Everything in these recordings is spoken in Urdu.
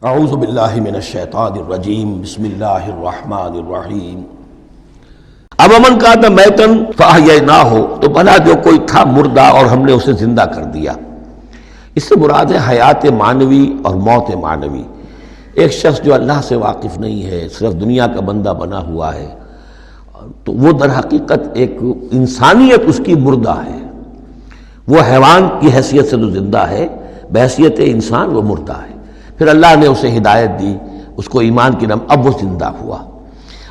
اعوذ باللہ من الشیطان الرجیم بسم اللہ الرحمن الرحیم اب امن کا تھا میتن فاحییناہ، تو بنا جو کوئی تھا مردہ اور ہم نے اسے زندہ کر دیا۔ اس سے مراد ہے حیات معنوی اور موت معنوی۔ ایک شخص جو اللہ سے واقف نہیں ہے، صرف دنیا کا بندہ بنا ہوا ہے، تو وہ در حقیقت ایک انسانیت اس کی مردہ ہے۔ وہ حیوان کی حیثیت سے تو زندہ ہے، بحیثیت انسان وہ مردہ ہے۔ پھر اللہ نے اسے ہدایت دی، اس کو ایمان کی اب وہ زندہ ہوا۔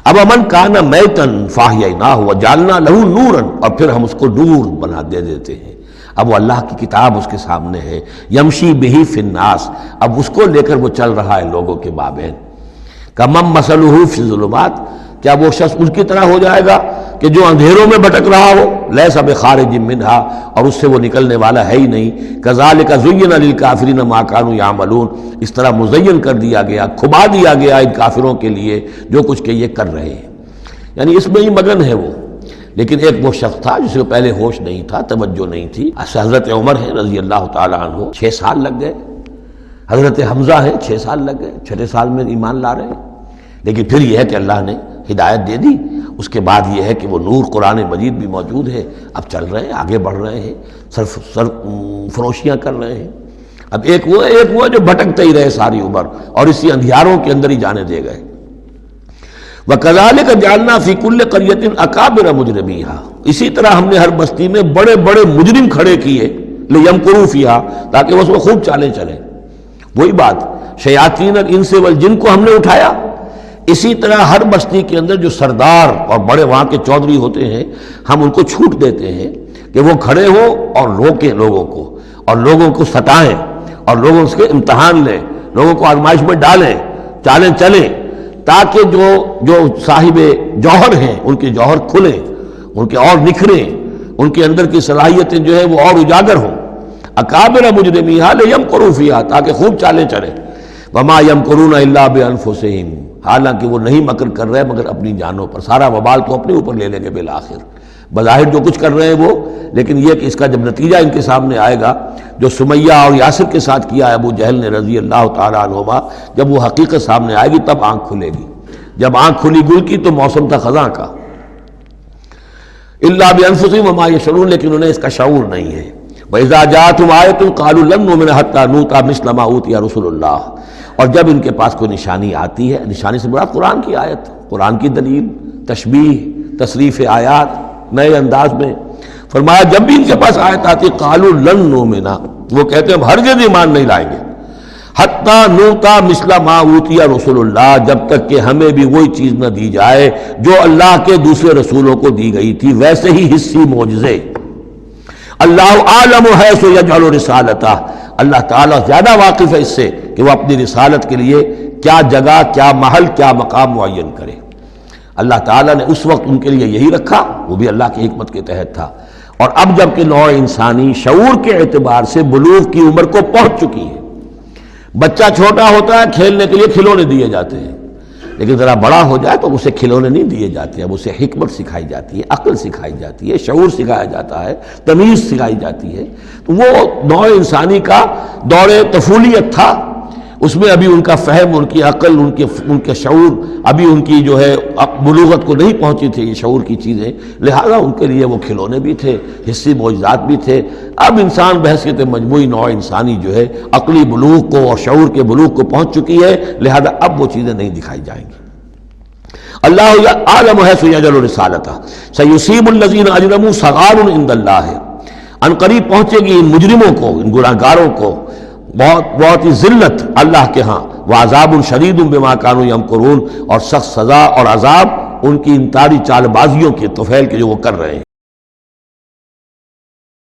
اب امن کانا میتن فاحییناہ وجعلنا لہ نورا، اور پھر ہم اس کو نور بنا دیتے ہیں۔ اب وہ اللہ کی کتاب اس کے سامنے ہے، یمشی بہ فی الناس، اب اس کو لے کر وہ چل رہا ہے لوگوں کے مابین۔ کمن مثلہ فی الظلمات، کیا وہ شخص ان کی طرح ہو جائے گا کہ جو اندھیروں میں بھٹک رہا ہو، لیس بخارج منہا، اور اس سے وہ نکلنے والا ہے ہی نہیں۔ کذالک زین للکافرین ما کانوا یعملون، اس طرح مزین کر دیا گیا، کھبا دیا گیا ان کافروں کے لیے جو کچھ کہ یہ کر رہے ہیں، یعنی اس میں ہی مگن ہے وہ۔ لیکن ایک وہ شخص تھا جس کو پہلے ہوش نہیں تھا، توجہ نہیں تھی۔ حضرت عمر ہے رضی اللہ تعالیٰ عنہ، 6 سال لگ گئے۔ حضرت حمزہ ہے 6 سال لگ گئے، 6 سال میں ایمان لا رہے ہیں۔ لیکن پھر یہ ہے کہ اللہ نے ہدایت دے دی۔ اس کے بعد یہ ہے کہ وہ نور قرآن مجید بھی موجود ہے، اب چل رہے ہیں، آگے بڑھ رہے ہیں، سر فروشیاں کر رہے ہیں۔ اب ایک وہ جو بھٹکتے ہی رہے ساری عمر اور اسی اندھیاروں کے اندر ہی جانے دے گئے۔ وَكَذَلِكَ جَعَلْنَا فِي كُلِّ قَرْيَةٍ أَكَابِرَ مُجْرِمِيهَا، اسی طرح ہم نے ہر بستی میں بڑے بڑے مجرم کھڑے کیے، لِيَمْكُرُوا فِيهَا، تاکہ وہ اس میں خوب چالیں چلیں۔ وہی بات، شیاطین الانس والجن کو ہم نے اٹھایا، اسی طرح ہر بستی کے اندر جو سردار اور بڑے وہاں کے چودھری ہوتے ہیں، ہم ان کو چھوٹ دیتے ہیں کہ وہ کھڑے ہوں اور روکیں لوگوں کو، اور لوگوں کو ستائیں، اور لوگوں سے امتحان لیں، لوگوں کو آزمائش میں ڈالیں، چالیں چلیں، تاکہ جو صاحب جوہر ہیں ان کے جوہر کھلیں، ان کے اور نکھریں، ان کے اندر کی صلاحیتیں جو ہے وہ اور اجاگر ہوں۔ اکابر مجرمیہا لیمکروا فیہا، تاکہ خوب چالیں چلیں۔ وما یمکرون الا بانفسہم، حالانکہ وہ نہیں مکر کر رہے مگر اپنی جانوں پر، سارا وبال تو اپنے اوپر لے لیں گے بالآخر۔ بظاہر جو کچھ کر رہے ہیں وہ، لیکن یہ کہ اس کا جب نتیجہ ان کے سامنے آئے گا، جو سمیہ اور یاسر کے ساتھ کیا ہے ابو جہل نے رضی اللہ تعالیٰ عنہما، جب وہ حقیقت سامنے آئے گی تب آنکھ کھلے گی۔ جب آنکھ کھلی گل کی تو موسم تھا خزاں کا۔ الا بانفسہم وما یشعرون، لیکن انہیں اس کا شعور نہیں ہے۔ وَإِذَا جَاءَتْهُمْ آیَةٌ قَالُوا لَن نُؤْمِنَ حَتَّىٰ نُؤْتَىٰ مِثْلَ مَا أُوتِیَ رُسُلُ اللَّهِ، اور جب ان کے پاس کوئی نشانی آتی ہے، نشانی سے مراد قرآن کی آیت، قرآن کی دلیل، تشبیہ، تصریف آیات نئے انداز میں، فرمایا جب بھی ان کے پاس آیت آتی قالوا لن نؤمن، وہ کہتے ہیں ہم ہرگز ایمان نہیں لائیں گے، حتیٰ نؤتیٰ مثل ما اوتی رسول اللہ، جب تک کہ ہمیں بھی وہی چیز نہ دی جائے جو اللہ کے دوسرے رسولوں کو دی گئی تھی، ویسے ہی حصی معجزے۔ اللہ عالم حیث یجعل رسالتہ، اللہ تعالیٰ زیادہ واقف ہے اس سے کہ وہ اپنی رسالت کے لیے کیا جگہ، کیا محل، کیا مقام معین کرے۔ اللہ تعالیٰ نے اس وقت ان کے لیے یہی رکھا، وہ بھی اللہ کی حکمت کے تحت تھا۔ اور اب جب کہ نوع انسانی شعور کے اعتبار سے بلوغ کی عمر کو پہنچ چکی ہے، بچہ چھوٹا ہوتا ہے کھیلنے کے لیے کھلونے دیے جاتے ہیں، لیکن ذرا بڑا ہو جائے تو اسے کھلونے نہیں دیے جاتے، اب اسے حکمت سکھائی جاتی ہے، عقل سکھائی جاتی ہے، شعور سکھایا جاتا ہے، تمیز سکھائی جاتی ہے۔ تو وہ نوع انسانی کا دور طفولیت تھا، اس میں ابھی ان کا فہم، ان کی عقل، ان کے شعور، ابھی ان کی جو ہے بلوغت کو نہیں پہنچی تھی یہ شعور کی چیزیں، لہذا ان کے لیے وہ کھلونے بھی تھے، حصی معجزات بھی تھے۔ اب انسان بحیثیت مجموعی نوع انسانی جو ہے عقلی بلوغ کو اور شعور کے بلوغ کو پہنچ چکی ہے، لہذا اب وہ چیزیں نہیں دکھائی جائیں گی۔ اللہ عالم حیث یجعل رسالتہ سیصیب الذین اجرموا صغار عند اللہ، ان قریب پہنچے گی ان مجرموں کو، ان گناہ گاروں کو بہت ہی ذلت اللہ کے ہاں، وعذاب شدید بما کانوا یمکرون، اور سخت سزا اور عذاب ان کی ان تاری چال بازیوں کے طفیل کے جو وہ کر رہے ہیں۔